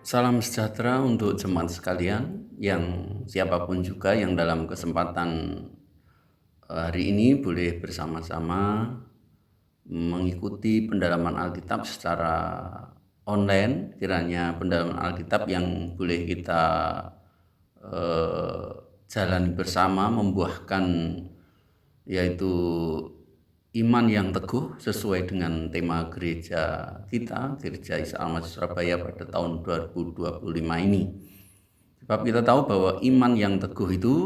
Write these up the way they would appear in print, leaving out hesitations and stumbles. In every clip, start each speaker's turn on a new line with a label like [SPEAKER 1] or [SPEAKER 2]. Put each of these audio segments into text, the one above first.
[SPEAKER 1] Salam sejahtera untuk jemaat sekalian yang siapapun juga yang dalam kesempatan hari ini boleh bersama-sama mengikuti pendalaman Alkitab secara online. Kiranya pendalaman Alkitab yang boleh kita jalani bersama membuahkan yaitu iman yang teguh sesuai dengan tema gereja kita, Gereja Isa Al-Masih Surabaya pada tahun 2025 ini. Sebab kita tahu bahwa iman yang teguh itu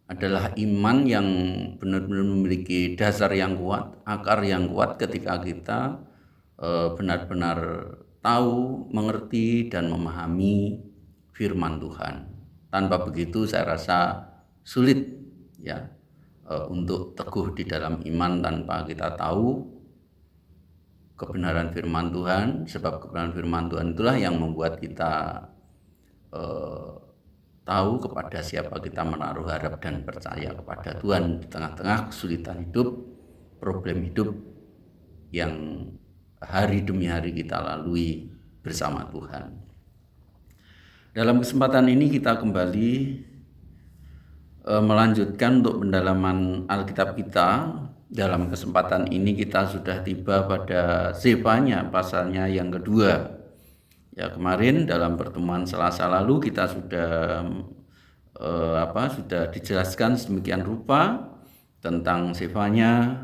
[SPEAKER 1] adalah iman yang benar-benar memiliki dasar yang kuat, akar yang kuat ketika kita benar-benar tahu, mengerti, dan memahami firman Tuhan. Tanpa begitu saya rasa sulit ya untuk teguh di dalam iman tanpa kita tahu kebenaran firman Tuhan, sebab kebenaran firman Tuhan itulah yang membuat kita tahu kepada siapa kita menaruh harap dan percaya kepada Tuhan di tengah-tengah kesulitan hidup, problem hidup yang hari demi hari kita lalui bersama Tuhan. Dalam kesempatan ini kita kembali melanjutkan untuk pendalaman Alkitab kita. Dalam kesempatan ini kita sudah tiba pada Zefanya pasalnya yang kedua. Ya, kemarin dalam pertemuan Selasa lalu kita sudah sudah dijelaskan sedemikian rupa tentang Zefanya,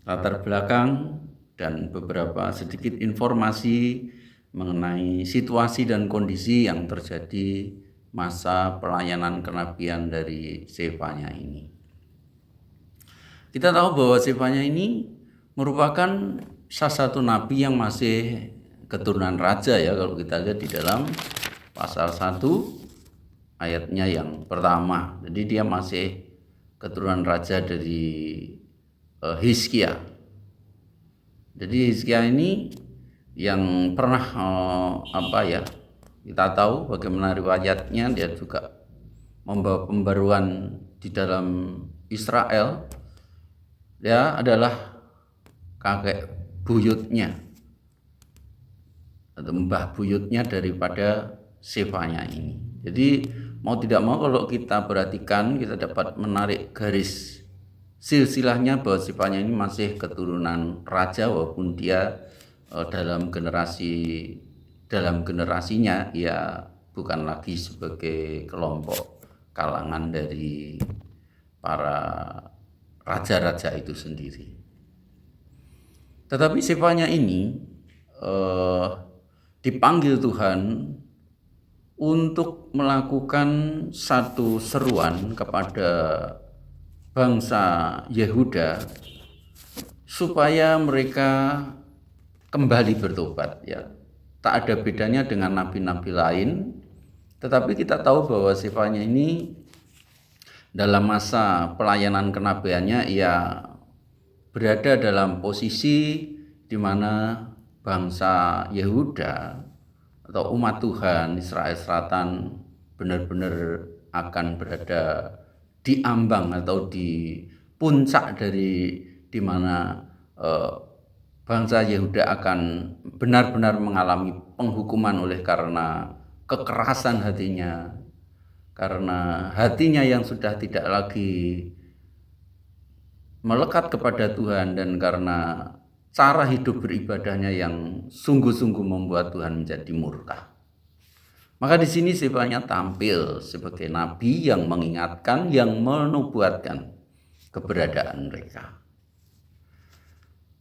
[SPEAKER 1] latar belakang dan beberapa sedikit informasi mengenai situasi dan kondisi yang terjadi masa pelayanan kenabian dari Zefanya ini. Kita tahu bahwa Zefanya ini merupakan salah satu nabi yang masih keturunan raja ya, kalau kita lihat di dalam pasal 1 ayatnya yang pertama. Jadi dia masih keturunan raja dari Hizkia. Jadi Hizkia ini yang pernah kita tahu bagaimana riwayatnya, dia juga membawa pembaruan di dalam Israel. Dia adalah kakek buyutnya atau mbah buyutnya daripada Zefanya ini. Jadi mau tidak mau kalau kita perhatikan, kita dapat menarik garis silsilahnya bahwa Zefanya ini masih keturunan raja, walaupun dia dalam generasinya ia bukan lagi sebagai kelompok kalangan dari para raja-raja itu sendiri. Tetapi Zefanya ini dipanggil Tuhan untuk melakukan satu seruan kepada bangsa Yehuda supaya mereka kembali bertobat ya. Tak ada bedanya dengan nabi-nabi lain, tetapi kita tahu bahwa Zefanya ini dalam masa pelayanan kenabiannya ia berada dalam posisi di mana bangsa Yehuda atau umat Tuhan Israel Selatan benar-benar akan berada di ambang atau di puncak dari di mana bangsa Yehuda akan benar-benar mengalami penghukuman oleh karena kekerasan hatinya, karena hatinya yang sudah tidak lagi melekat kepada Tuhan, dan karena cara hidup beribadahnya yang sungguh-sungguh membuat Tuhan menjadi murka. Maka di sini Zefanya tampil sebagai nabi yang mengingatkan, yang menubuatkan keberadaan mereka.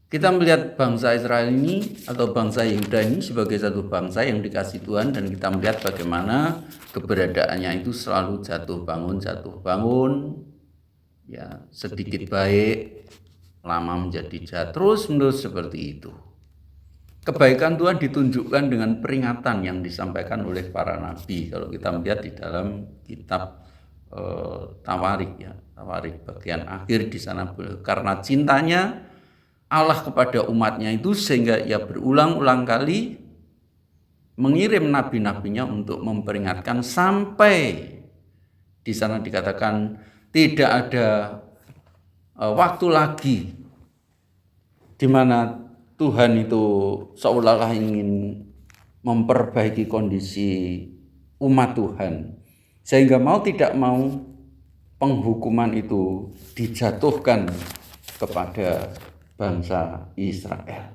[SPEAKER 1] Kita melihat bangsa Israel ini atau bangsa Yehuda ini sebagai satu bangsa yang dikasih Tuhan, dan kita melihat bagaimana keberadaannya itu selalu jatuh bangun, ya, sedikit baik, lama menjadi jahat, terus-menerus seperti itu. Kebaikan Tuhan ditunjukkan dengan peringatan yang disampaikan oleh para nabi. Kalau kita melihat di dalam kitab Tawarik ya, Tawarik bagian akhir di sana, karena cintanya Allah kepada umatnya itu sehingga ia berulang-ulang kali mengirim nabi-nabinya untuk memperingatkan, sampai di sana dikatakan tidak ada waktu lagi di mana Tuhan itu seolah-olah ingin memperbaiki kondisi umat Tuhan, sehingga mau tidak mau penghukuman itu dijatuhkan kepada bangsa Israel.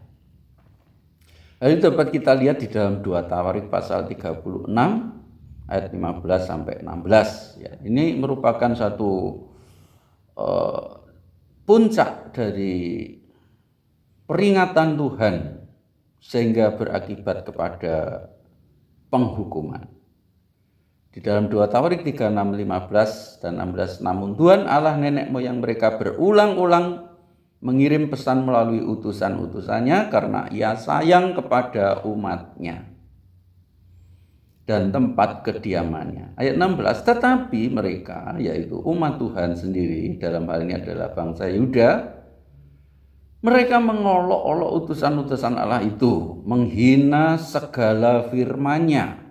[SPEAKER 1] Hal itu dapat kita lihat di dalam 2 Tawarik pasal 36 ayat 15 sampai 16. Ya, ini merupakan satu puncak dari peringatan Tuhan sehingga berakibat kepada penghukuman. Di dalam 2 Tawarik 36, 15 dan 16, namun Tuhan Allah nenek moyang mereka berulang-ulang mengirim pesan melalui utusan-utusannya karena ia sayang kepada umatnya dan tempat kediamannya. Ayat 16, tetapi mereka, yaitu umat Tuhan sendiri, dalam hal ini adalah bangsa Yehuda, mereka mengolok-olok utusan-utusan Allah itu, menghina segala firman-Nya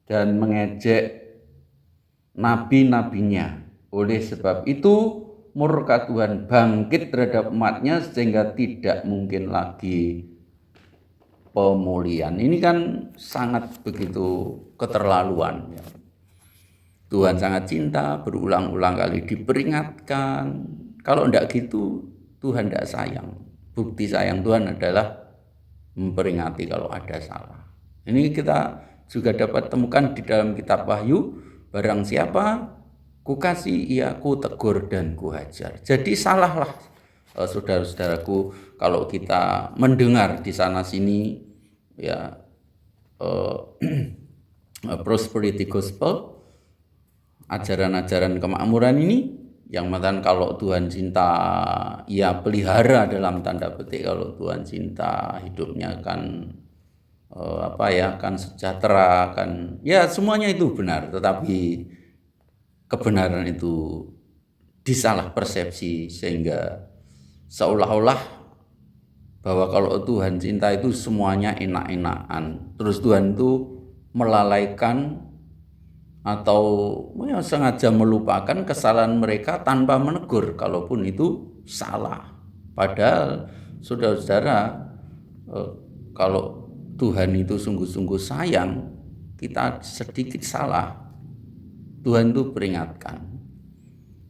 [SPEAKER 1] dan mengejek nabi-nabinya. Oleh sebab itu murka Tuhan bangkit terhadap umatnya sehingga tidak mungkin lagi pemulihan. Ini kan sangat begitu keterlaluan. Ya. Tuhan sangat cinta, berulang-ulang kali diperingatkan. Kalau tidak gitu, Tuhan tidak sayang. Bukti sayang Tuhan adalah memperingati kalau ada salah. Ini kita juga dapat temukan di dalam kitab Wahyu, barang siapa kukasih ia kutegur dan kuhajar. Jadi salahlah saudara-saudaraku kalau kita mendengar di sana sini ya prosperity gospel, ajaran-ajaran kemakmuran ini yang mengatakan kalau Tuhan cinta ia pelihara dalam tanda petik, kalau Tuhan cinta hidupnya akan akan sejahtera, akan ya semuanya itu benar, tetapi kebenaran itu disalah persepsi sehingga seolah-olah bahwa kalau Tuhan cinta itu semuanya enak-enakan. Terus Tuhan itu melalaikan atau ya, sengaja melupakan kesalahan mereka tanpa menegur kalaupun itu salah. Padahal saudara-saudara, kalau Tuhan itu sungguh-sungguh sayang, kita sedikit salah, Tuhan itu peringatkan.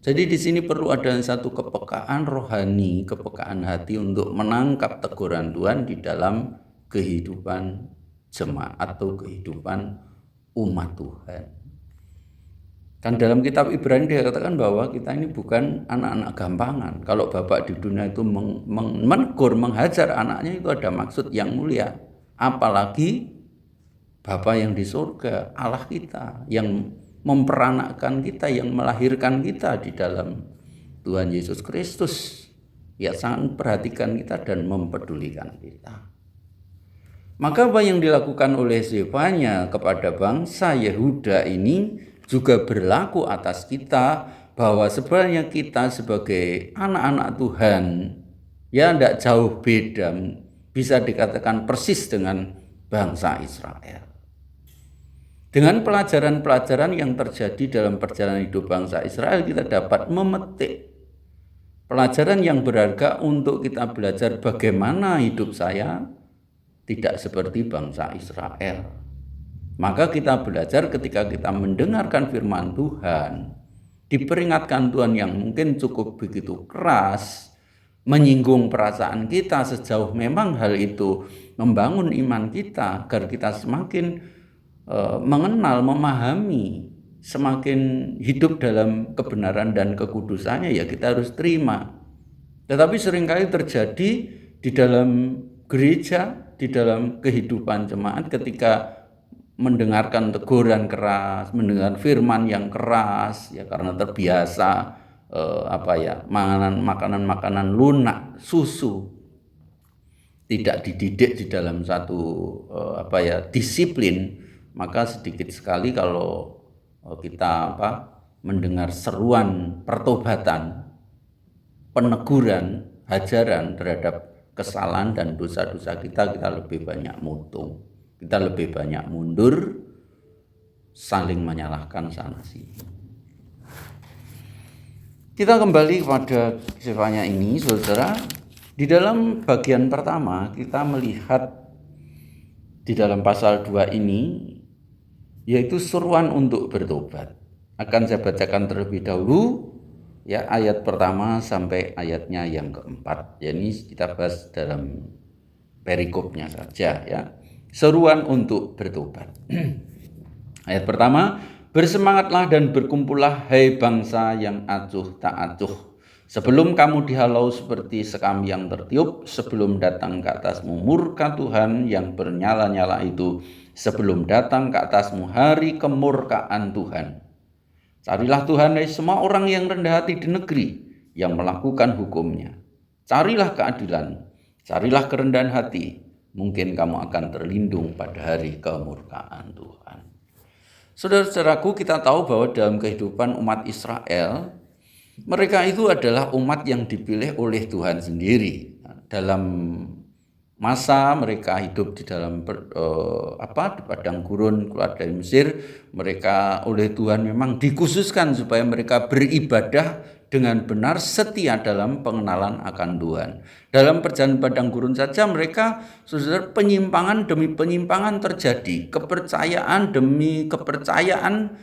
[SPEAKER 1] Jadi di sini perlu ada satu kepekaan rohani, kepekaan hati untuk menangkap teguran Tuhan di dalam kehidupan jemaat atau kehidupan umat Tuhan. Kan dalam kitab Ibrani dikatakan bahwa kita ini bukan anak-anak gampangan. Kalau Bapak di dunia itu menegur, menghajar anaknya, itu ada maksud yang mulia. Apalagi Bapa yang di surga, Allah kita, yang memperanakkan kita, yang melahirkan kita di dalam Tuhan Yesus Kristus, ya sangat perhatikan kita dan mempedulikan kita. Maka apa yang dilakukan oleh Zefanya kepada bangsa Yehuda ini juga berlaku atas kita, bahwa sebenarnya kita sebagai anak-anak Tuhan ya tidak jauh beda, bisa dikatakan persis dengan bangsa Israel. Dengan pelajaran-pelajaran yang terjadi dalam perjalanan hidup bangsa Israel, kita dapat memetik pelajaran yang berharga untuk kita belajar bagaimana hidup saya tidak seperti bangsa Israel. Maka kita belajar ketika kita mendengarkan firman Tuhan, diperingatkan Tuhan yang mungkin cukup begitu keras, menyinggung perasaan kita, sejauh memang hal itu membangun iman kita agar kita semakin mengenal, memahami, semakin hidup dalam kebenaran dan kekudusannya, ya kita harus terima. Tetapi seringkali terjadi di dalam gereja, di dalam kehidupan jemaat, ketika mendengarkan teguran keras, mendengar firman yang keras, ya karena terbiasa makanan lunak, susu, tidak dididik di dalam satu disiplin, maka sedikit sekali kalau kita mendengar seruan pertobatan, peneguran, hajaran terhadap kesalahan dan dosa-dosa kita lebih banyak mutung, kita lebih banyak mundur, saling menyalahkan sana sini. Kita kembali kepada Zefanya ini, saudara. Di dalam bagian pertama kita melihat di dalam pasal 2 ini yaitu seruan untuk bertobat. Akan saya bacakan terlebih dahulu ya ayat pertama sampai ayatnya yang keempat. Ya, ini kita bahas dalam perikopnya saja ya. Seruan untuk bertobat. Ayat pertama, bersemangatlah dan berkumpullah hai bangsa yang acuh tak acuh. Sebelum kamu dihalau seperti sekam yang tertiup, sebelum datang ke atasmu murka Tuhan yang bernyala-nyala itu, sebelum datang ke atasmu hari kemurkaan Tuhan. Carilah Tuhan hai semua orang yang rendah hati di negeri, yang melakukan hukumnya. Carilah keadilan, carilah kerendahan hati, mungkin kamu akan terlindung pada hari kemurkaan Tuhan. Saudara-saudaraku, kita tahu bahwa dalam kehidupan umat Israel, mereka itu adalah umat yang dipilih oleh Tuhan sendiri. Dalam masa mereka hidup di dalam di padang gurun keluar dari Mesir, mereka oleh Tuhan memang dikhususkan supaya mereka beribadah dengan benar setia dalam pengenalan akan Tuhan. Dalam perjalanan padang gurun saja mereka saudara penyimpangan demi penyimpangan terjadi, kepercayaan demi kepercayaan,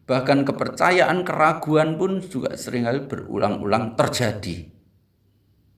[SPEAKER 1] bahkan kepercayaan, keraguan pun juga seringkali berulang-ulang terjadi.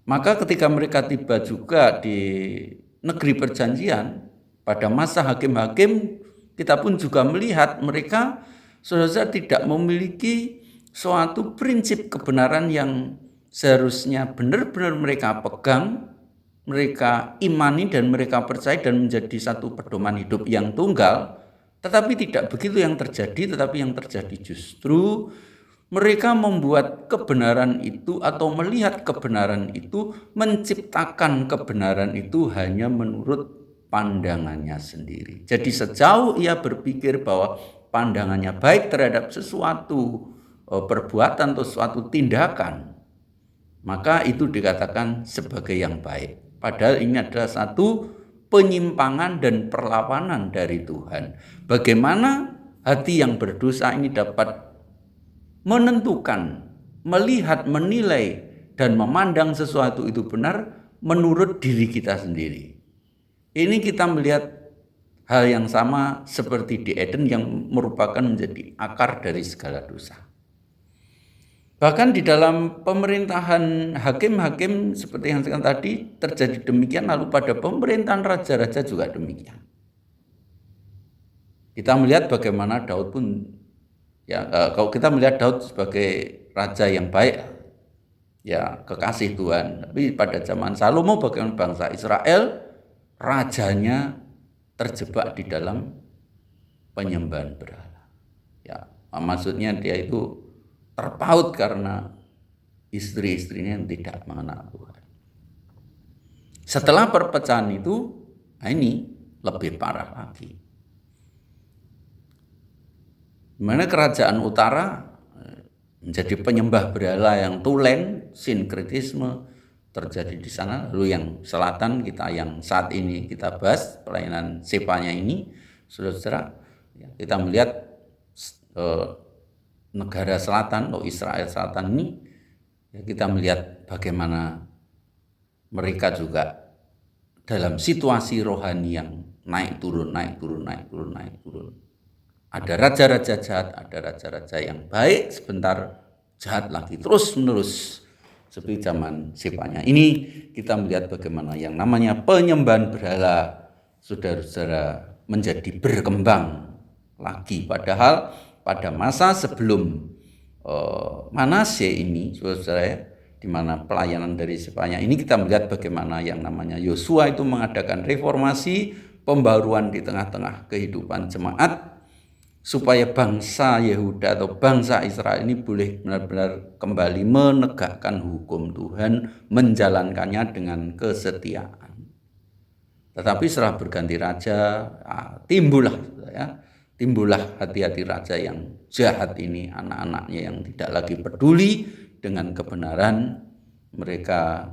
[SPEAKER 1] Maka ketika mereka tiba juga di negeri perjanjian, pada masa hakim-hakim, kita pun juga melihat mereka saudara tidak memiliki suatu prinsip kebenaran yang seharusnya benar-benar mereka pegang, mereka imani dan mereka percaya dan menjadi satu pedoman hidup yang tunggal. Tetapi tidak begitu yang terjadi, tetapi yang terjadi justru mereka membuat kebenaran itu atau melihat kebenaran itu, menciptakan kebenaran itu hanya menurut pandangannya sendiri. Jadi sejauh ia berpikir bahwa pandangannya baik terhadap sesuatu perbuatan atau suatu tindakan, maka itu dikatakan sebagai yang baik. Padahal ini adalah satu penyimpangan dan perlawanan dari Tuhan. Bagaimana hati yang berdosa ini dapat menentukan, melihat, menilai, dan memandang sesuatu itu benar menurut diri kita sendiri. Ini kita melihat hal yang sama seperti di Eden yang merupakan menjadi akar dari segala dosa. Bahkan di dalam pemerintahan hakim-hakim seperti yang saya katakan tadi terjadi demikian, lalu pada pemerintahan raja-raja juga demikian. Kita melihat bagaimana Daud pun, ya kalau kita melihat Daud sebagai raja yang baik, ya kekasih Tuhan. Tapi pada zaman Salomo bagaimana bangsa Israel, rajanya terjebak di dalam penyembahan berhala. Ya, maksudnya dia itu terpaut karena istri-istrinya yang tidak mengenal Tuhan. Setelah perpecahan itu, ini lebih parah lagi. Dimana kerajaan utara menjadi penyembah berhala yang tulen, sinkretisme terjadi di sana. Lalu yang selatan kita yang saat ini kita bahas pelayanan Sepanya ini, saudara-saudara, kita melihat negara selatan atau Israel selatan ini, ya kita melihat bagaimana mereka juga dalam situasi rohani yang naik turun. Ada raja-raja jahat, ada raja-raja yang baik, sebentar jahat lagi, terus menerus. Seperti zaman Sepanya ini kita melihat bagaimana yang namanya penyembahan berhala, saudara-saudara, menjadi berkembang lagi. Padahal pada masa sebelum Manasye ini, saudara, di mana pelayanan dari Sepanya ini kita melihat bagaimana yang namanya Yosua itu mengadakan reformasi, pembaruan di tengah-tengah kehidupan jemaat, supaya bangsa Yehuda atau bangsa Israel ini boleh benar-benar kembali menegakkan hukum Tuhan, menjalankannya dengan kesetiaan. Tetapi setelah berganti raja, timbullah hati-hati raja yang jahat ini, anak-anaknya yang tidak lagi peduli dengan kebenaran. Mereka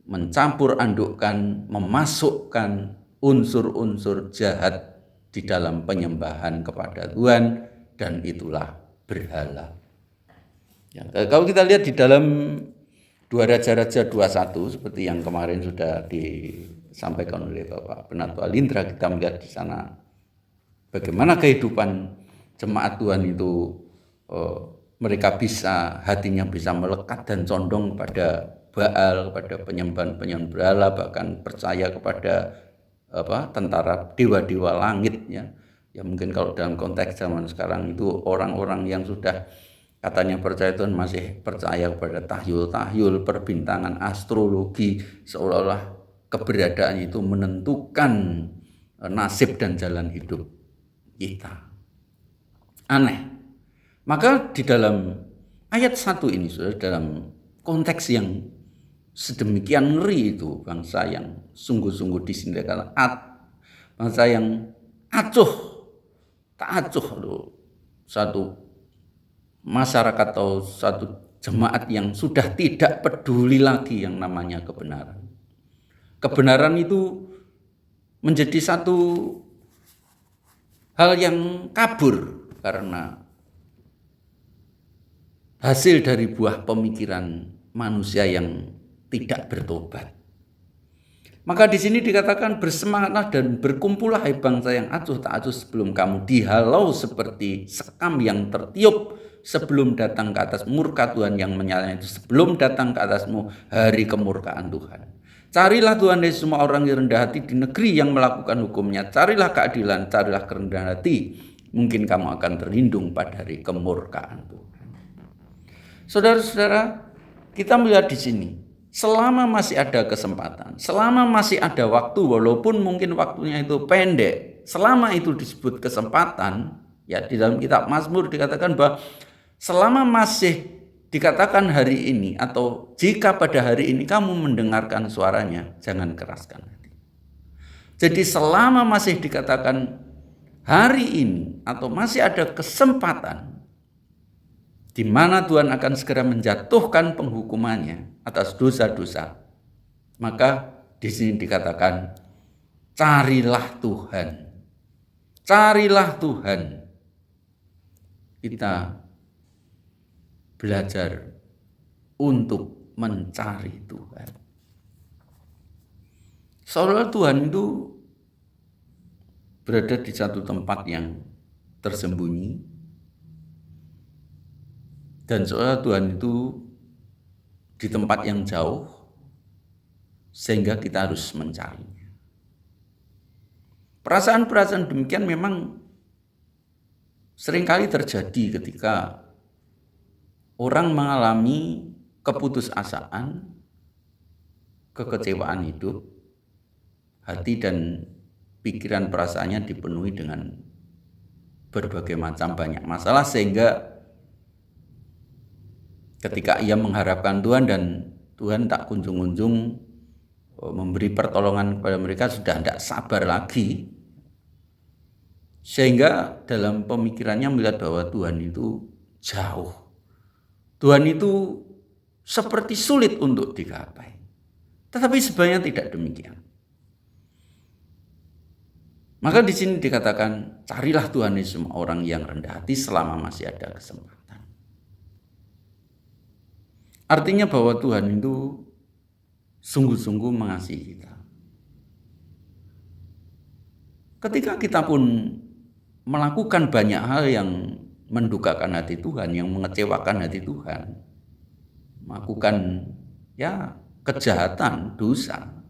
[SPEAKER 1] mencampur andukkan, memasukkan unsur-unsur jahat di dalam penyembahan kepada Tuhan, dan itulah berhala. Ya, kalau kita lihat di dalam 2 Raja-Raja 21 seperti yang kemarin sudah disampaikan oleh Bapak Penatua Lindra, kita melihat di sana bagaimana kehidupan jemaat Tuhan itu mereka hatinya bisa melekat dan condong pada Baal, pada penyembahan berhala, bahkan percaya kepada tentara dewa-dewa langit ya. Ya mungkin kalau dalam konteks zaman sekarang itu orang-orang yang sudah katanya percaya Tuhan masih percaya kepada tahyul-tahyul, perbintangan, astrologi, seolah-olah keberadaan itu menentukan nasib dan jalan hidup kita. Aneh. Maka di dalam ayat 1 ini, saudara, dalam konteks yang sedemikian ngeri itu, bangsa yang sungguh-sungguh disindahkan, bangsa yang tak acuh loh, satu masyarakat atau satu jemaat yang sudah tidak peduli lagi yang namanya kebenaran. Kebenaran itu menjadi satu hal yang kabur karena hasil dari buah pemikiran manusia yang tidak bertobat. Maka di sini dikatakan bersemangatlah dan berkumpullah hai bangsa yang acuh tak acuh sebelum kamu dihalau seperti sekam yang tertiup sebelum datang ke atas murka Tuhan yang menyala itu, sebelum datang ke atasmu hari kemurkaan Tuhan. Carilah Tuhan dari semua orang yang rendah hati di negeri yang melakukan hukumnya. Carilah keadilan, carilah kerendahan hati. Mungkin kamu akan terlindung pada hari kemurkaan Tuhan. Saudara-saudara, kita melihat di sini, selama masih ada kesempatan, selama masih ada waktu, walaupun mungkin waktunya itu pendek, selama itu disebut kesempatan, ya di dalam kitab Mazmur dikatakan bahwa selama masih dikatakan hari ini atau jika pada hari ini kamu mendengarkan suaranya, jangan keraskan hati. Jadi selama masih dikatakan hari ini atau masih ada kesempatan di mana Tuhan akan segera menjatuhkan penghukumannya atas dosa-dosa, maka di sini dikatakan carilah Tuhan. Carilah Tuhan. Kita belajar untuk mencari Tuhan. Seolah Tuhan itu berada di satu tempat yang tersembunyi, dan seolah Tuhan itu di tempat yang jauh, sehingga kita harus mencarinya. Perasaan-perasaan demikian memang seringkali terjadi ketika orang mengalami keputusasaan, kekecewaan hidup, hati dan pikiran perasaannya dipenuhi dengan berbagai macam banyak masalah, sehingga ketika ia mengharapkan Tuhan dan Tuhan tak kunjung-kunjung memberi pertolongan kepada mereka, sudah tidak sabar lagi, sehingga dalam pemikirannya melihat bahwa Tuhan itu jauh, Tuhan itu seperti sulit untuk digapai. Tetapi sebenarnya tidak demikian. Maka di sini dikatakan carilah Tuhan di semua orang yang rendah hati selama masih ada kesempatan. Artinya bahwa Tuhan itu sungguh-sungguh mengasihi kita. Ketika kita pun melakukan banyak hal yang mendukakan hati Tuhan, yang mengecewakan hati Tuhan, melakukan kejahatan, dosa,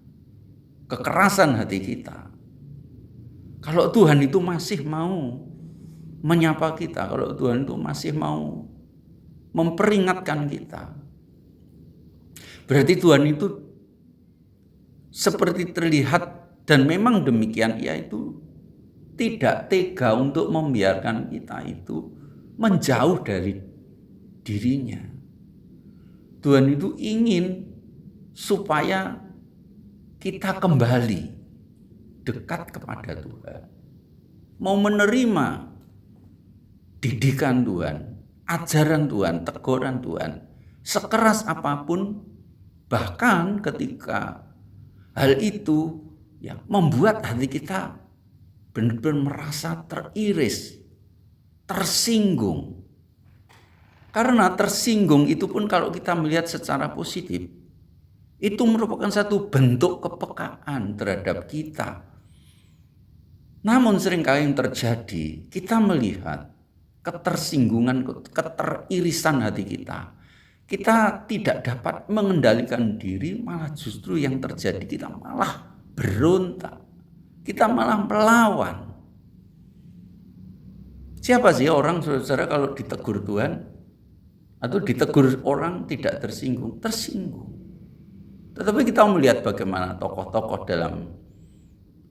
[SPEAKER 1] kekerasan hati kita, kalau Tuhan itu masih mau menyapa kita, kalau Tuhan itu masih mau memperingatkan kita, berarti Tuhan itu seperti terlihat, dan memang demikian, yaitu tidak tega untuk membiarkan kita itu menjauh dari dirinya. Tuhan itu ingin supaya kita kembali dekat kepada Tuhan, mau menerima didikan Tuhan, ajaran Tuhan, teguran Tuhan, sekeras apapun. Bahkan ketika hal itu membuat hati kita benar-benar merasa teriris, tersinggung, Karena tersinggung itu pun kalau kita melihat secara positif, itu merupakan satu bentuk kepekaan terhadap kita. Namun seringkali yang terjadi, kita melihat ketersinggungan, keteririsan hati kita. Kita tidak dapat mengendalikan diri, malah justru yang terjadi kita malah berontak. Kita malah melawan. Siapa sih orang, saudara, kalau ditegur Tuhan atau ditegur orang tidak tersinggung? Tersinggung. Tetapi kita melihat bagaimana tokoh-tokoh dalam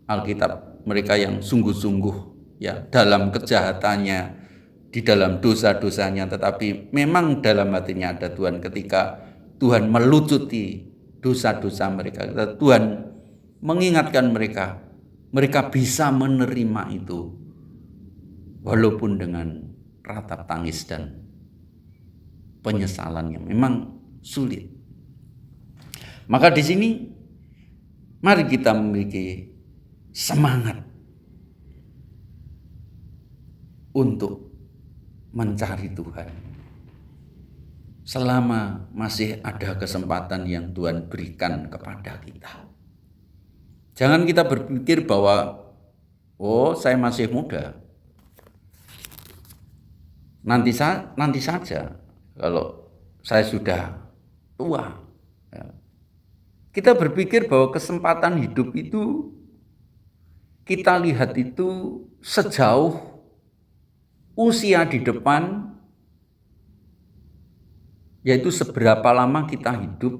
[SPEAKER 1] Alkitab, mereka yang sungguh-sungguh ya dalam kejahatannya, di dalam dosa-dosanya, tetapi memang dalam hatinya ada Tuhan. Ketika Tuhan melucuti dosa-dosa mereka, Tuhan mengingatkan mereka, mereka bisa menerima itu walaupun dengan ratap tangis dan penyesalan yang memang sulit. Maka di sini mari kita memiliki semangat untuk mencari Tuhan selama masih ada kesempatan yang Tuhan berikan kepada kita. Jangan kita berpikir bahwa saya masih muda, nanti saja kalau saya sudah tua. Kita berpikir bahwa kesempatan hidup itu kita lihat itu sejauh usia di depan, yaitu seberapa lama kita hidup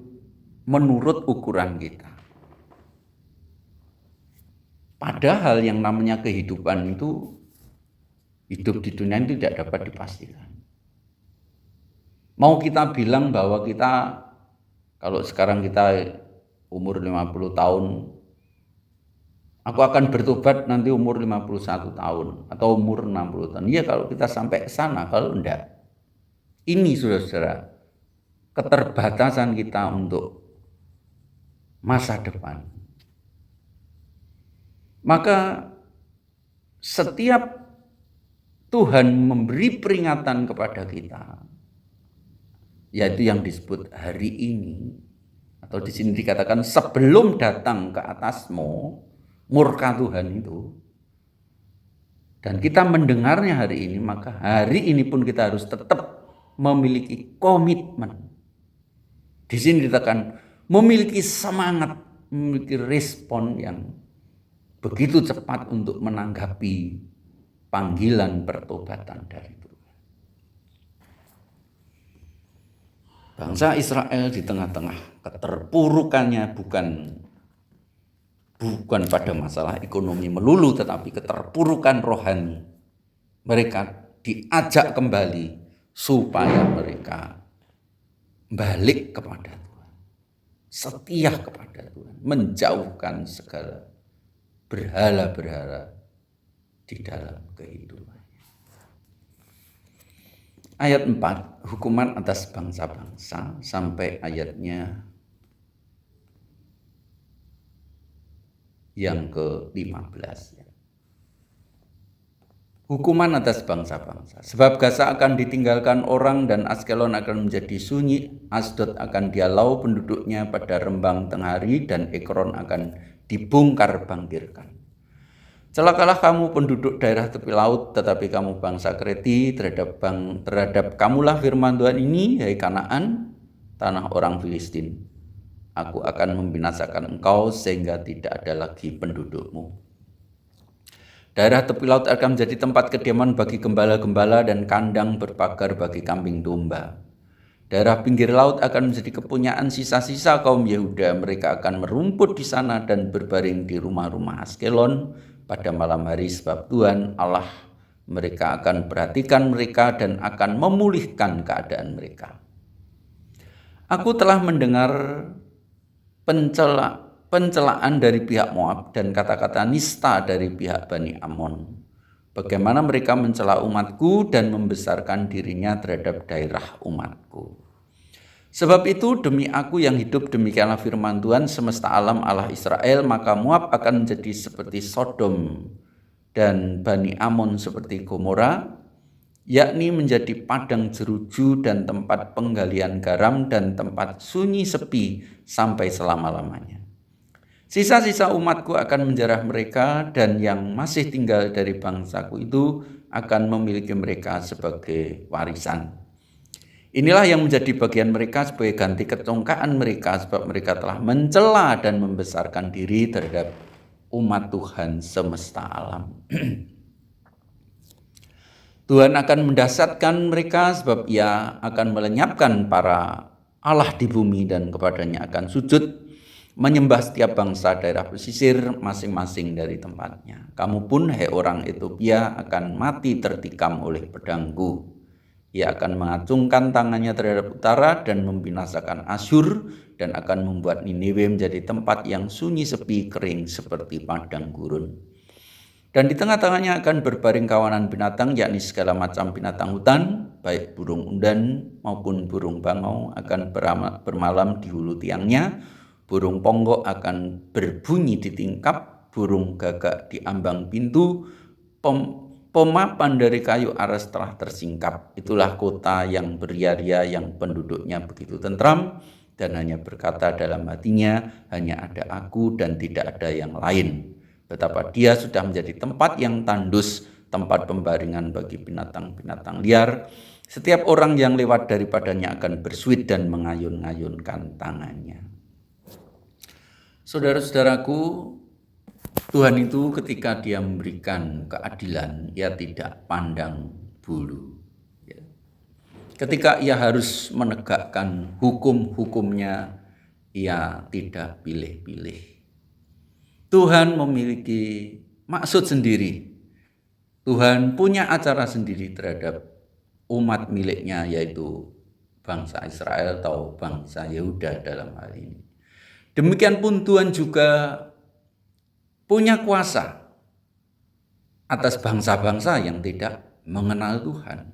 [SPEAKER 1] menurut ukuran kita. Padahal yang namanya kehidupan itu, hidup di dunia itu tidak dapat dipastikan. Mau kita bilang bahwa kita, kalau sekarang kita umur 50 tahun, aku akan bertobat nanti umur 51 tahun atau umur 60 tahun. Ya kalau kita sampai ke sana, kalau enggak. Ini saudara-saudara, keterbatasan kita untuk masa depan. Maka setiap Tuhan memberi peringatan kepada kita, yaitu yang disebut hari ini, atau di sini dikatakan sebelum datang ke atasmu murka Tuhan itu, dan kita mendengarnya hari ini, maka hari ini pun kita harus tetap memiliki komitmen. Di sini dikatakan memiliki semangat, memiliki respon yang begitu cepat untuk menanggapi panggilan pertobatan dari Tuhan. Bangsa Israel di tengah-tengah keterpurukannya bukan pada masalah ekonomi melulu, tetapi keterpurukan rohani. Mereka diajak kembali supaya mereka balik kepada Tuhan, setia kepada Tuhan, menjauhkan segala berhala-berhala di dalam kehidupan. Ayat 4, hukuman atas bangsa-bangsa, sampai ayatnya yang ke-15. Hukuman atas bangsa-bangsa. Sebab Gaza akan ditinggalkan orang dan Askelon akan menjadi sunyi. Asdod akan dialau penduduknya pada rembang tengah hari dan Ekron akan dibongkar bangkirkan. Celakalah kamu penduduk daerah tepi laut, tetapi kamu bangsa Kreti, terhadap kamulah firman Tuhan ini, hai Kanaan, tanah orang Filistin. Aku akan membinasakan engkau sehingga tidak ada lagi pendudukmu. Daerah tepi laut akan menjadi tempat kediaman bagi gembala-gembala dan kandang berpagar bagi kambing domba. Daerah pinggir laut akan menjadi kepunyaan sisa-sisa kaum Yehuda. Mereka akan merumput di sana dan berbaring di rumah-rumah Askelon pada malam hari, sebab Tuhan Allah mereka akan perhatikan mereka dan akan memulihkan keadaan mereka. Aku telah mendengar pencelaan dari pihak Moab dan kata-kata nista dari pihak Bani Amon. Bagaimana mereka mencela umatku dan membesarkan dirinya terhadap daerah umatku. Sebab itu demi aku yang hidup, demikianlah firman Tuhan semesta alam Allah Israel, maka Moab akan menjadi seperti Sodom dan Bani Amon seperti Gomora. yakni menjadi padang jeruju dan tempat penggalian garam dan tempat sunyi sepi sampai selama-lamanya. Sisa-sisa umatku akan menjarah mereka, dan yang masih tinggal dari bangsaku itu akan memiliki mereka sebagai warisan. Inilah yang menjadi bagian mereka sebagai ganti kecongkaan mereka, sebab mereka telah mencela dan membesarkan diri terhadap umat Tuhan semesta alam. Tuhan akan mendasatkan mereka, sebab Ia akan melenyapkan para Allah di bumi dan kepadanya akan sujud, menyembah setiap bangsa daerah pesisir masing-masing dari tempatnya. Kamu pun, hai orang Ethiopia, akan mati tertikam oleh pedangku. Ia akan mengacungkan tangannya terhadap utara dan membinasakan Asyur, dan akan membuat Niniwe menjadi tempat yang sunyi sepi kering seperti padang gurun. Dan di tengah-tengahnya akan berbaring kawanan binatang, yakni segala macam binatang hutan, baik burung undan maupun burung bangau akan bermalam di hulu tiangnya, burung ponggok akan berbunyi di tingkap, burung gagak di ambang pintu, pemapan dari kayu aras telah tersingkap. Itulah kota yang beria-ria, yang penduduknya begitu tentram, dan hanya berkata dalam hatinya, hanya ada aku dan tidak ada yang lain. Betapa dia sudah menjadi tempat yang tandus, tempat pembaringan bagi binatang-binatang liar. Setiap orang yang lewat daripadanya akan bersuit dan mengayun-ngayunkan tangannya. Saudara-saudaraku, Tuhan itu ketika Dia memberikan keadilan, Ia tidak pandang bulu. Ketika Ia harus menegakkan hukum-hukumnya, Ia tidak pilih-pilih. Tuhan memiliki maksud sendiri. Tuhan punya acara sendiri terhadap umat miliknya, yaitu bangsa Israel atau bangsa Yehuda dalam hal ini. Demikian pun Tuhan juga punya kuasa atas bangsa-bangsa yang tidak mengenal Tuhan.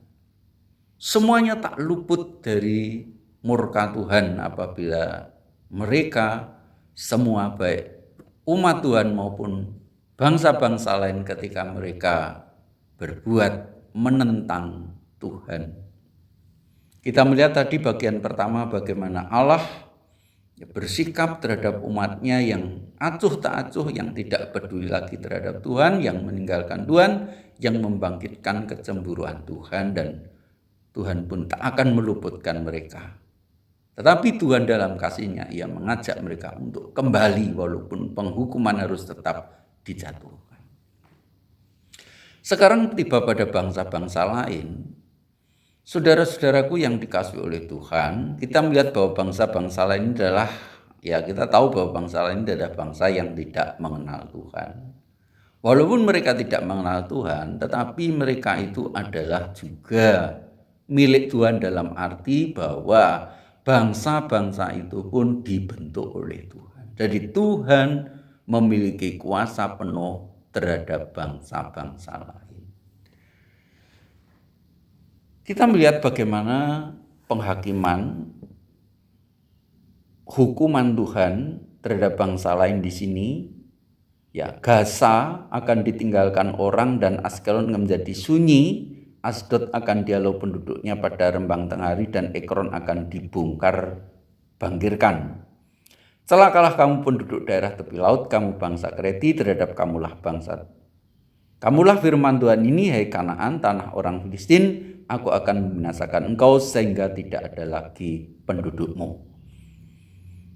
[SPEAKER 1] Semuanya tak luput dari murka Tuhan apabila mereka semua, baik umat Tuhan maupun bangsa-bangsa lain, ketika mereka berbuat menentang Tuhan. Kita melihat tadi bagian pertama bagaimana Allah bersikap terhadap umatnya yang acuh tak acuh, yang tidak peduli lagi terhadap Tuhan, yang meninggalkan Tuhan, yang membangkitkan kecemburuan Tuhan, dan Tuhan pun tak akan meluputkan mereka. Tetapi Tuhan dalam kasih-Nya, Ia mengajak mereka untuk kembali walaupun penghukuman harus tetap dijatuhkan. Sekarang tiba pada bangsa-bangsa lain. Saudara-saudaraku yang dikasihi oleh Tuhan, kita melihat bahwa bangsa-bangsa lain adalah, kita tahu bahwa bangsa lain adalah bangsa yang tidak mengenal Tuhan. Walaupun mereka tidak mengenal Tuhan, tetapi mereka itu adalah juga milik Tuhan dalam arti bahwa bangsa-bangsa itu pun dibentuk oleh Tuhan. Jadi Tuhan memiliki kuasa penuh terhadap bangsa-bangsa lain. Kita melihat bagaimana penghakiman hukuman Tuhan terhadap bangsa lain di sini. Gaza akan ditinggalkan orang dan Askelon menjadi sunyi. Asdod akan dihalau penduduknya pada rembang tengah hari, dan Ekron akan dibongkar bangkirkan. Celakalah kamu penduduk daerah tepi laut, kamu bangsa Kreti, terhadap kamulah firman Tuhan ini, hai Kanaan, tanah orang Filistin, aku akan membinasakan engkau sehingga tidak ada lagi pendudukmu.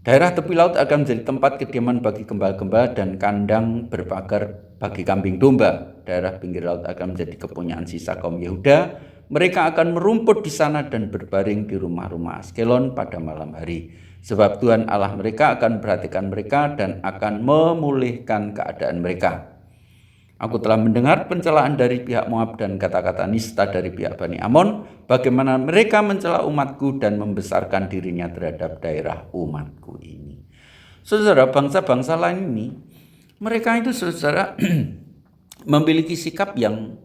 [SPEAKER 1] Daerah tepi laut akan menjadi tempat kediaman bagi gembala-gembala dan kandang berpagar bagi kambing domba. Daerah pinggir laut akan menjadi kepunyaan sisa kaum Yehuda. Mereka akan merumput di sana dan berbaring di rumah-rumah Askelon pada malam hari. Sebab Tuhan Allah mereka akan memperhatikan mereka dan akan memulihkan keadaan mereka. Aku telah mendengar pencelaan dari pihak Moab dan kata-kata nista dari pihak Bani Amon, bagaimana mereka mencela umatku dan membesarkan dirinya terhadap daerah umatku ini. Saudara, bangsa-bangsa lain ini, mereka itu saudara memiliki sikap yang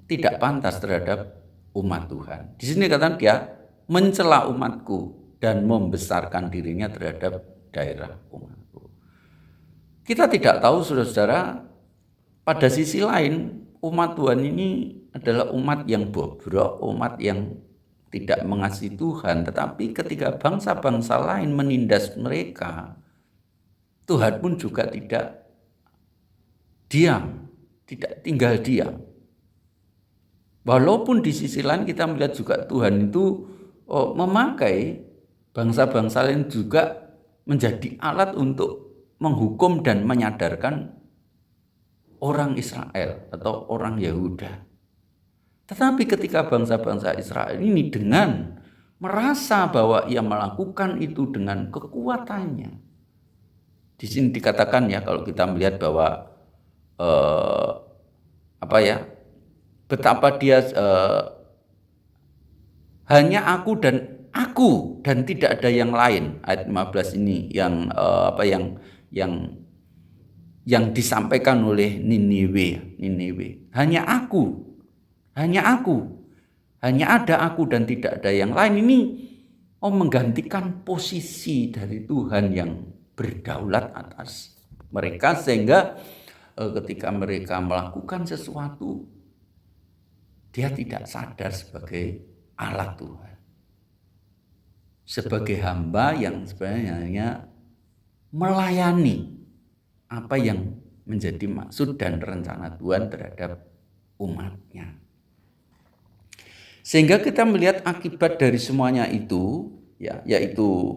[SPEAKER 1] tidak pantas terhadap umat Tuhan. Di sini katakan dia mencela umatku dan membesarkan dirinya terhadap daerah umatku. Kita tidak tahu, saudara-saudara, pada sisi lain umat Tuhan ini adalah umat yang bobrok, umat yang tidak mengasihi Tuhan. Tetapi ketika bangsa-bangsa lain menindas mereka, Tuhan pun juga tidak diam, tidak tinggal diam. Walaupun di sisi lain kita melihat juga Tuhan itu memakai bangsa-bangsa lain juga menjadi alat untuk menghukum dan menyadarkan orang Israel atau orang Yahuda. Tetapi ketika bangsa-bangsa Israel ini dengan merasa bahwa ia melakukan itu dengan kekuatannya, di sini dikatakan ya, kalau kita melihat bahwa betapa dia hanya aku dan tidak ada yang lain. Ayat 15 ini yang disampaikan oleh Niniwe. Hanya ada aku dan tidak ada yang lain. Ini menggantikan posisi dari Tuhan yang berdaulat atas mereka, sehingga ketika mereka melakukan sesuatu, dia tidak sadar sebagai alat Tuhan, sebagai hamba yang sebenarnya hanya melayani apa yang menjadi maksud dan rencana Tuhan terhadap umatnya. Sehingga kita melihat akibat dari semuanya itu, ya, yaitu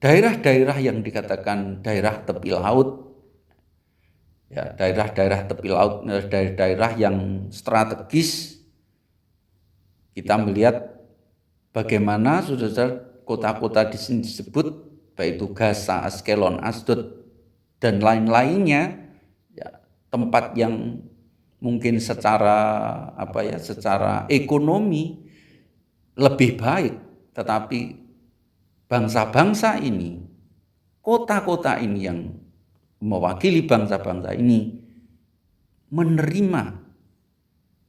[SPEAKER 1] daerah-daerah yang dikatakan daerah tepi laut, ya, daerah-daerah tepi laut, daerah-daerah yang strategis. Kita melihat bagaimana saudara kota-kota di sini disebut, baik itu Gaza, Askelon, Asdod dan lain-lainnya, ya, tempat yang mungkin secara ekonomi lebih baik, tetapi bangsa-bangsa ini, kota-kota ini yang mewakili bangsa-bangsa ini menerima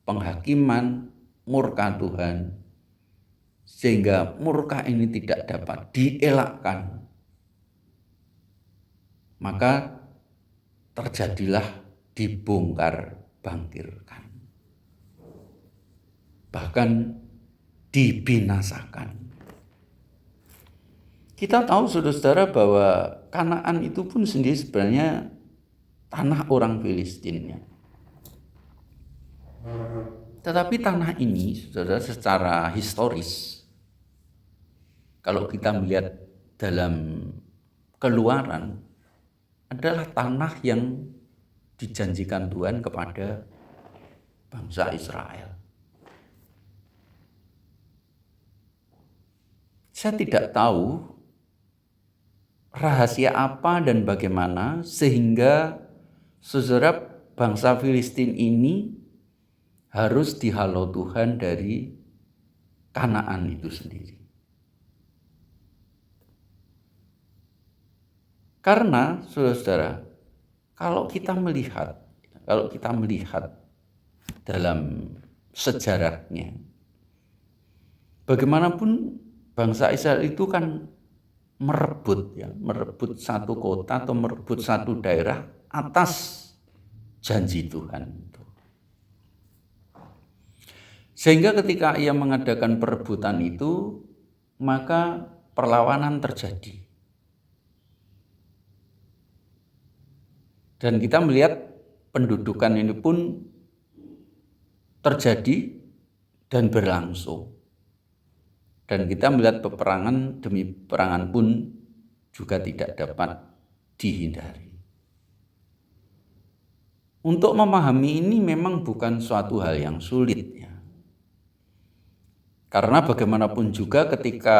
[SPEAKER 1] penghakiman murka Tuhan, sehingga murka ini tidak dapat dielakkan. Maka terjadilah dibongkar bangkirkan, bahkan dibinasakan. Kita tahu saudara-saudara bahwa Kanaan itu pun sendiri sebenarnya tanah orang Filistinnya. Tetapi tanah ini saudara secara historis, kalau kita melihat dalam Keluaran, adalah tanah yang dijanjikan Tuhan kepada bangsa Israel. Saya tidak tahu rahasia apa dan bagaimana sehingga saudara bangsa Filistin ini harus dihalau Tuhan dari Kanaan itu sendiri. Karena saudara-saudara, kalau kita melihat dalam sejarahnya, bagaimanapun bangsa Israel itu kan merebut satu kota atau merebut satu daerah atas janji Tuhan. Sehingga ketika ia mengadakan perebutan itu, maka perlawanan terjadi. Dan kita melihat pendudukan ini pun terjadi dan berlangsung. Dan kita melihat peperangan demi peperangan pun juga tidak dapat dihindari. Untuk memahami ini memang bukan suatu hal yang sulit, ya. Karena bagaimanapun juga ketika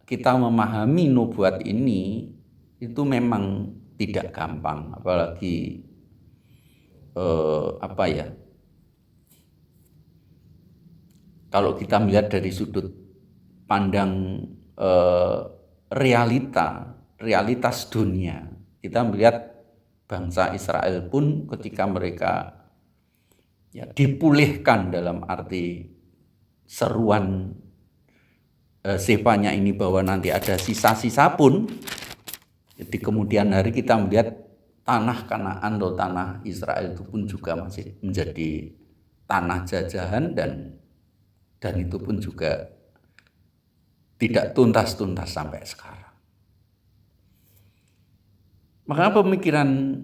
[SPEAKER 1] kita memahami nubuat ini, itu memang tidak gampang, apalagi kalau kita melihat dari sudut pandang realitas dunia, kita melihat bangsa Israel pun ketika mereka dipulihkan dalam arti seruan Sefanya ini bahwa nanti ada sisa-sisa pun, di kemudian hari kita melihat tanah Kanaan atau tanah Israel itu pun juga masih menjadi tanah jajahan dan itu pun juga tidak tuntas-tuntas sampai sekarang. Maka pemikiran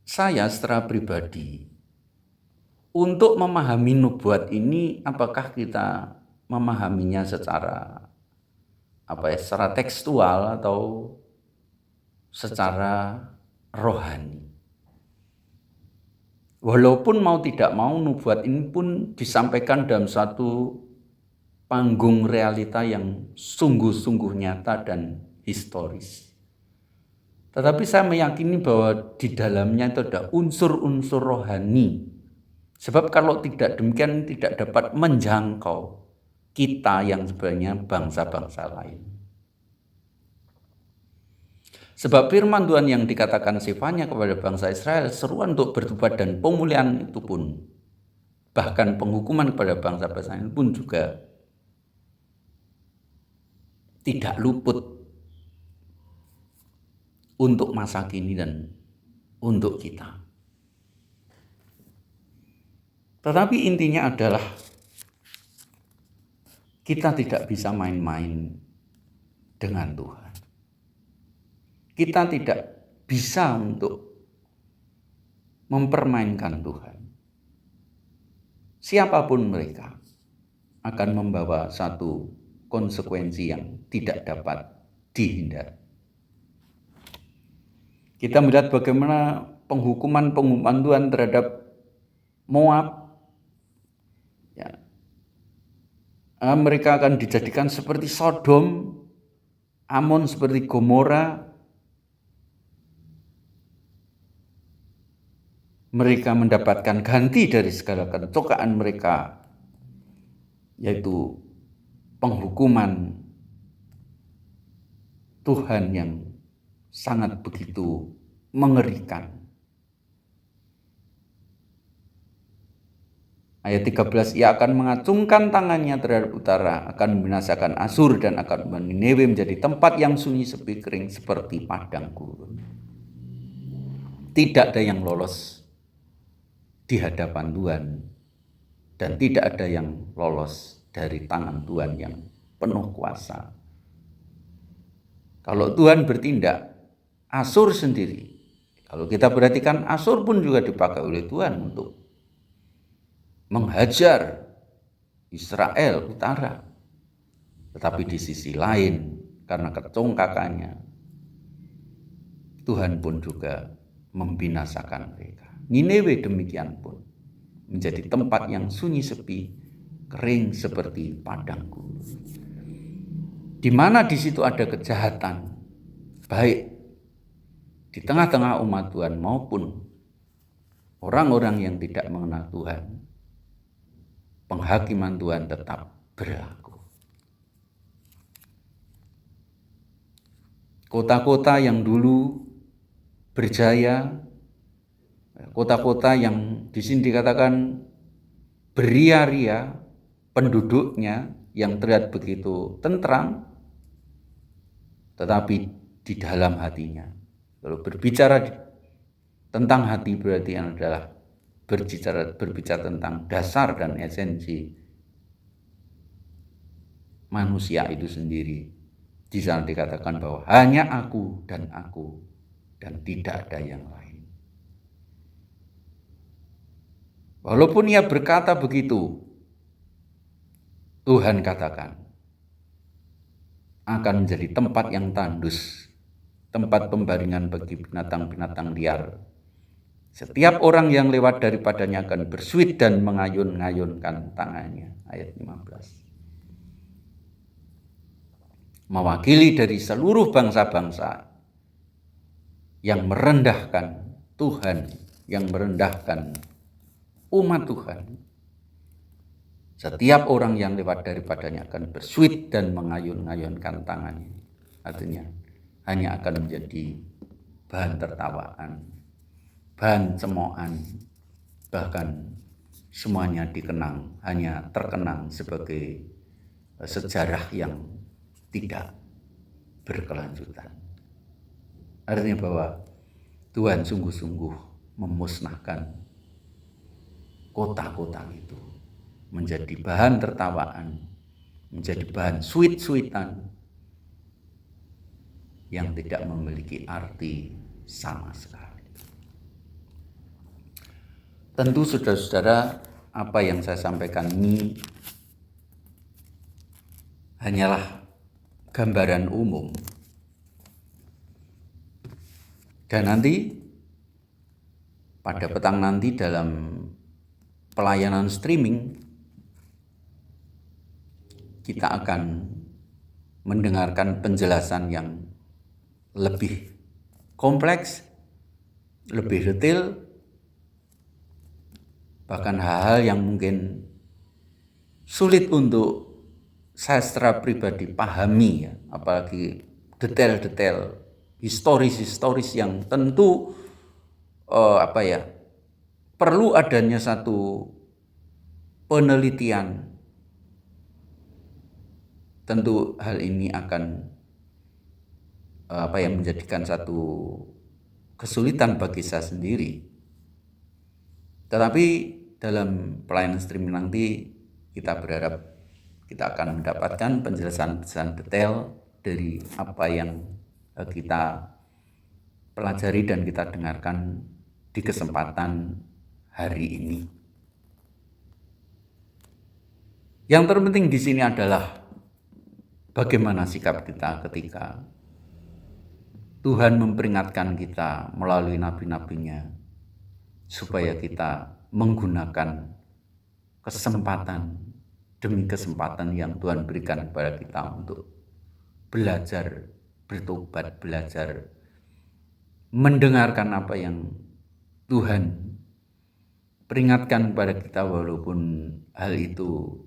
[SPEAKER 1] saya secara pribadi untuk memahami nubuat ini, apakah kita memahaminya secara secara tekstual atau secara rohani. Walaupun mau tidak mau nubuat ini pun disampaikan dalam satu panggung realita yang sungguh-sungguh nyata dan historis. Tetapi saya meyakini bahwa di dalamnya itu ada unsur-unsur rohani. Sebab kalau tidak demikian tidak dapat menjangkau kita yang sebenarnya bangsa-bangsa lain. Sebab firman Tuhan yang dikatakan sifatnya kepada bangsa Israel, seruan untuk bertobat dan pemulihan itu pun, bahkan penghukuman kepada bangsa-bangsa lain pun juga tidak luput untuk masa kini dan untuk kita. Tetapi intinya adalah kita tidak bisa main-main dengan Tuhan. Kita tidak bisa untuk mempermainkan Tuhan. Siapapun mereka akan membawa satu konsekuensi yang tidak dapat dihindari. Kita melihat bagaimana penghukuman Tuhan terhadap Moab. Ya. Mereka akan dijadikan seperti Sodom, Amon seperti Gomora. Mereka mendapatkan ganti dari segala kecokaan mereka, yaitu penghukuman Tuhan yang sangat begitu mengerikan. Ayat 13, ia akan mengacungkan tangannya terhadap utara, akan membinasakan Asur dan akan Niniwe menjadi tempat yang sunyi sepi kering seperti padang gurun. Tidak ada yang lolos di hadapan Tuhan dan tidak ada yang lolos dari tangan Tuhan yang penuh kuasa. Kalau Tuhan bertindak, Asur sendiri, kalau kita perhatikan Asur pun juga dipakai oleh Tuhan untuk menghajar Israel utara. Tetapi di sisi lain, karena kecongkakannya, Tuhan pun juga membinasakan mereka. Niniwe demikian pun menjadi tempat yang sunyi sepi, kering seperti padang gurun. Di mana di situ ada kejahatan, baik di tengah-tengah umat Tuhan maupun orang-orang yang tidak mengenal Tuhan, penghakiman Tuhan tetap berlaku. Kota-kota yang dulu berjaya, kota-kota yang di sini dikatakan beria-ria, penduduknya yang terlihat begitu tentram, tetapi di dalam hatinya, kalau berbicara tentang hati berarti adalah berbicara tentang dasar dan esensi manusia itu sendiri. Di sana dikatakan bahwa hanya aku dan tidak ada yang lain. Walaupun ia berkata begitu, Tuhan katakan akan menjadi tempat yang tandus, tempat pembaringan bagi binatang-binatang liar. Setiap orang yang lewat daripadanya akan bersuit dan mengayun-ngayunkan tangannya. Ayat 15. Mewakili dari seluruh bangsa-bangsa yang merendahkan Tuhan, yang merendahkan umat Tuhan. Setiap orang yang lewat daripadanya akan bersuit dan mengayun-ngayunkan tangannya. Artinya hanya akan menjadi bahan tertawaan, bahan cemoohan, bahkan semuanya hanya terkenang sebagai sejarah yang tidak berkelanjutan. Artinya bahwa Tuhan sungguh-sungguh memusnahkan kota-kota itu menjadi bahan tertawaan, menjadi bahan suit-suitan yang tidak memiliki arti sama sekali. Tentu saudara-saudara, apa yang saya sampaikan ini hanyalah gambaran umum. Dan nanti pada petang nanti dalam pelayanan streaming kita akan mendengarkan penjelasan yang lebih kompleks, lebih detail, bahkan hal-hal yang mungkin sulit untuk saya secara pribadi pahami, ya, apalagi detail-detail historis yang tentu perlu adanya satu penelitian. Tentu hal ini akan menjadikan satu kesulitan bagi saya sendiri. Tetapi dalam pelayanan streaming nanti kita berharap kita akan mendapatkan penjelasan detail dari apa yang kita pelajari dan kita dengarkan di kesempatan hari ini. Yang terpenting di sini adalah bagaimana sikap kita ketika Tuhan memperingatkan kita melalui nabi-nabinya supaya kita menggunakan kesempatan demi kesempatan yang Tuhan berikan kepada kita untuk belajar bertobat, belajar mendengarkan apa yang Tuhan peringatkan kepada kita, walaupun hal itu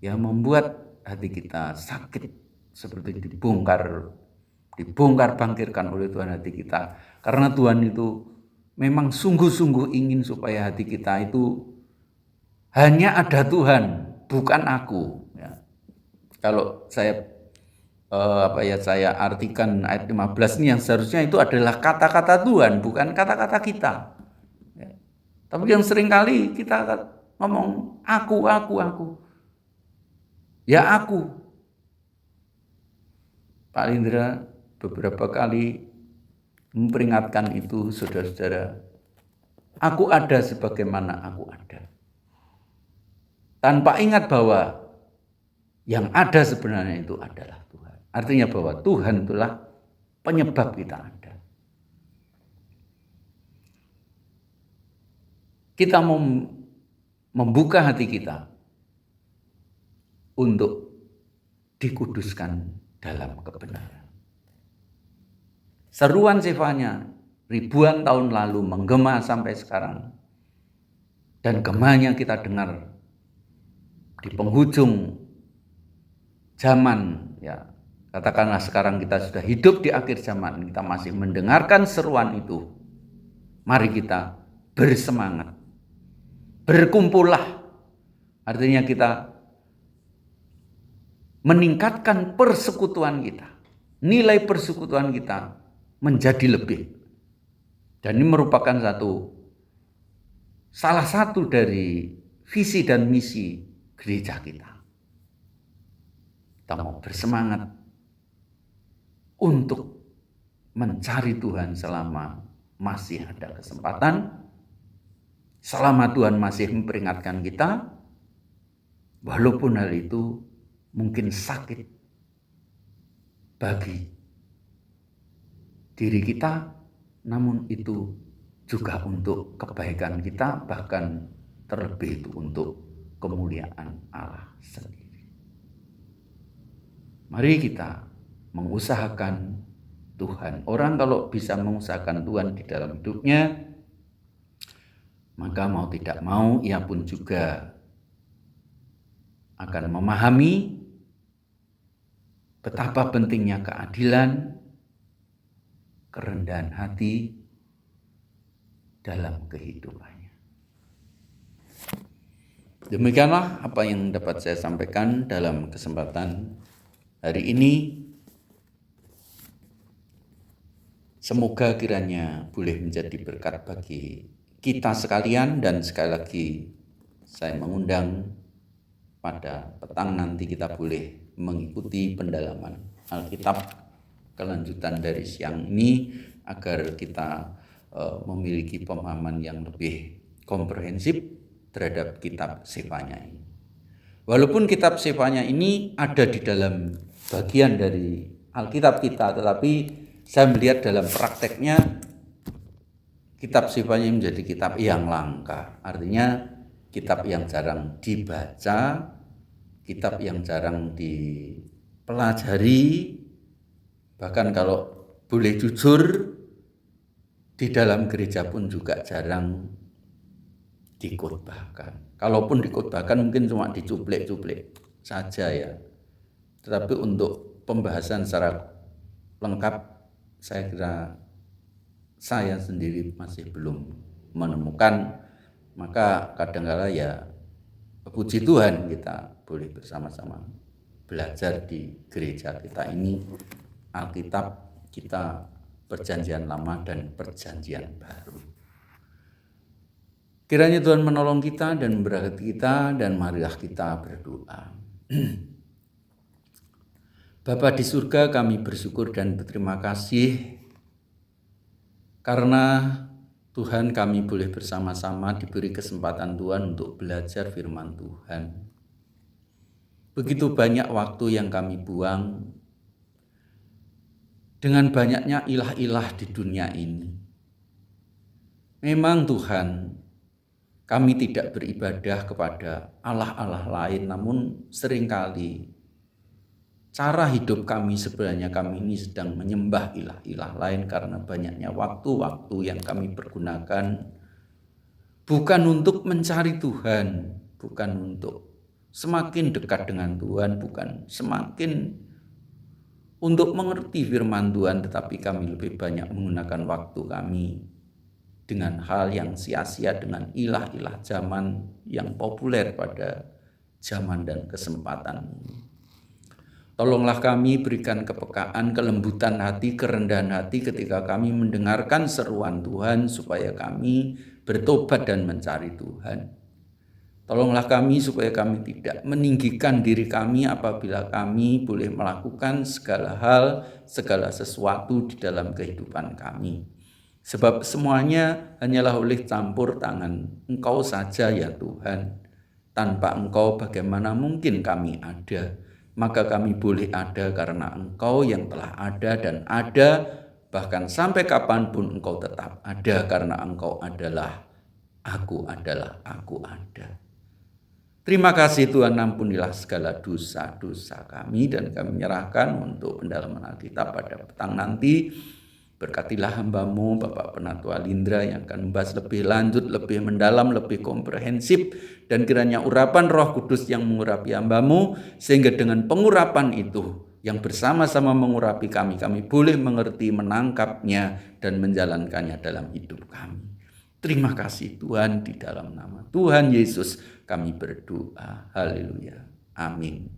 [SPEAKER 1] yang membuat hati kita sakit, seperti dibongkar bangkirkan oleh Tuhan hati kita. Karena Tuhan itu memang sungguh-sungguh ingin supaya hati kita itu hanya ada Tuhan, bukan aku. Ya. Kalau saya saya artikan ayat 15 ini, yang seharusnya itu adalah kata-kata Tuhan, bukan kata-kata kita. Ya. Tapi yang seringkali kita ngomong aku. Ya aku. Pak Lindra beberapa kali memperingatkan itu, saudara-saudara. Aku ada sebagaimana aku ada. Tanpa ingat bahwa yang ada sebenarnya itu adalah Tuhan. Artinya bahwa Tuhan itulah penyebab kita ada. Kita mau membuka hati kita untuk dikuduskan dalam kebenaran. Seruan Sefanya ribuan tahun lalu menggema sampai sekarang. Dan gemanya kita dengar di penghujung zaman, ya. Katakanlah sekarang kita sudah hidup di akhir zaman, kita masih mendengarkan seruan itu. Mari kita bersemangat. Berkumpullah. Artinya kita meningkatkan persekutuan kita. Nilai persekutuan kita menjadi lebih. Dan ini merupakan salah satu dari visi dan misi gereja kita. Kita mau bersemangat untuk mencari Tuhan selama masih ada kesempatan, selama Tuhan masih memperingatkan kita, walaupun hal itu mungkin sakit bagi diri kita, namun itu juga untuk kebaikan kita, bahkan terlebih itu untuk kemuliaan Allah sendiri. Mari kita mengusahakan Tuhan. Orang kalau bisa mengusahakan Tuhan di dalam hidupnya, maka mau tidak mau ia pun juga akan memahami betapa pentingnya keadilan, kerendahan hati dalam kehidupannya. Demikianlah apa yang dapat saya sampaikan dalam kesempatan hari ini. Semoga kiranya boleh menjadi berkat bagi kita sekalian, dan sekali lagi saya mengundang pada petang nanti kita boleh mengikuti pendalaman Alkitab kelanjutan dari siang ini agar kita memiliki pemahaman yang lebih komprehensif terhadap kitab Sefanya ini. Walaupun kitab Sefanya ini ada di dalam bagian dari Alkitab kita, tetapi saya melihat dalam prakteknya kitab Sefanya menjadi kitab yang langka. Artinya kitab yang jarang dibaca, kitab yang jarang dipelajari, bahkan kalau boleh jujur di dalam gereja pun juga jarang dikhotbahkan. Kalaupun dikhotbahkan mungkin cuma dicuplik-cuplik saja ya. Tetapi untuk pembahasan secara lengkap saya kira saya sendiri masih belum menemukan. Maka kadang-kala ya puji Tuhan kita boleh bersama-sama belajar di gereja kita ini Alkitab kita Perjanjian Lama dan Perjanjian Baru. Kiranya Tuhan menolong kita dan memberkati kita, dan marilah kita berdoa. Bapa di surga, kami bersyukur dan berterima kasih karena Tuhan kami boleh bersama-sama diberi kesempatan Tuhan untuk belajar firman Tuhan. Begitu banyak waktu yang kami buang dengan banyaknya ilah-ilah di dunia ini. Memang Tuhan, kami tidak beribadah kepada Allah-Allah lain, namun seringkali cara hidup kami sebenarnya kami ini sedang menyembah ilah-ilah lain karena banyaknya waktu-waktu yang kami pergunakan bukan untuk mencari Tuhan, bukan untuk semakin dekat dengan Tuhan, bukan semakin untuk mengerti firman Tuhan, tetapi kami lebih banyak menggunakan waktu kami dengan hal yang sia-sia, dengan ilah-ilah zaman yang populer pada zaman dan kesempatan ini. Tolonglah kami, berikan kepekaan, kelembutan hati, kerendahan hati ketika kami mendengarkan seruan Tuhan supaya kami bertobat dan mencari Tuhan. Tolonglah kami supaya kami tidak meninggikan diri kami apabila kami boleh melakukan segala hal, segala sesuatu di dalam kehidupan kami. Sebab semuanya hanyalah oleh campur tangan Engkau saja ya Tuhan. Tanpa Engkau bagaimana mungkin kami ada? Maka kami boleh ada karena Engkau yang telah ada dan ada, bahkan sampai kapanpun Engkau tetap ada karena Engkau adalah, aku ada. Terima kasih Tuhan, ampunilah segala dosa-dosa kami dan kami menyerahkan untuk pendalaman Alkitab pada petang nanti. Berkatilah hamba-Mu Bapak Penatua Lindra yang akan membahas lebih lanjut, lebih mendalam, lebih komprehensif, dan kiranya urapan Roh Kudus yang mengurapi hamba-Mu sehingga dengan pengurapan itu yang bersama-sama mengurapi kami boleh mengerti, menangkapnya dan menjalankannya dalam hidup kami. Terima kasih Tuhan, di dalam nama Tuhan Yesus kami berdoa. Haleluya. Amin.